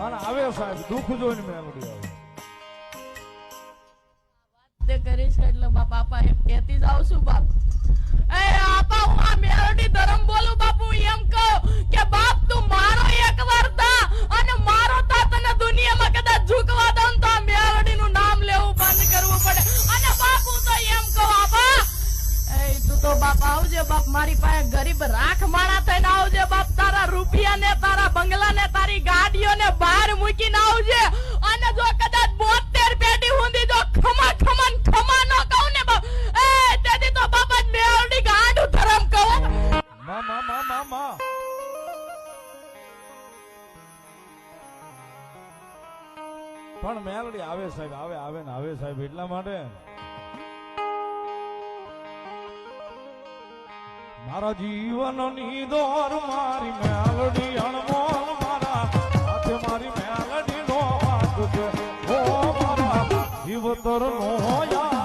અને આવે સાહેબ દુઃખ જોઈને મેલડી આવે તે કરીશ એટલે બાપા એમ કહેતી જાવ છું બાપ એ આપા હું આ મેલડી ધર્મ બોલું બાપુ એમ કહું કે બાપ તું મારો એકવાર થા અને મારો થા તને દુનિયામાં કદાચ ઝૂકવા દઉં તો આ મેલડી નું નામ લેવું બંધ કરવું પડે અને બાપુ તો એમ કહું આપા એ તું તો બાપ આવજે બાપ મારી પાસે ગરીબ રાખ માણા થઈને આવજે બાપ તારા રૂપિયા ને તારા બંગલા ને તારી ગાડીઓ ને બહાર મૂકીને આવજે અને જો કદાચ 72 પેટી હુંદી જો ખમા ન કહું ને બાપ એ તેથી તો બાપા મેલડી ગાંડું ધરમ કહું મા પણ મેલડી આવે સાહેબ આવે ને આવે સાહેબ એટલા માટે મારા જીવનની દોર મારી મેલડી અણમોલ મારા સાથે મારી મેલડી નો વાગ છે ઓ મારા જીવતર નો યા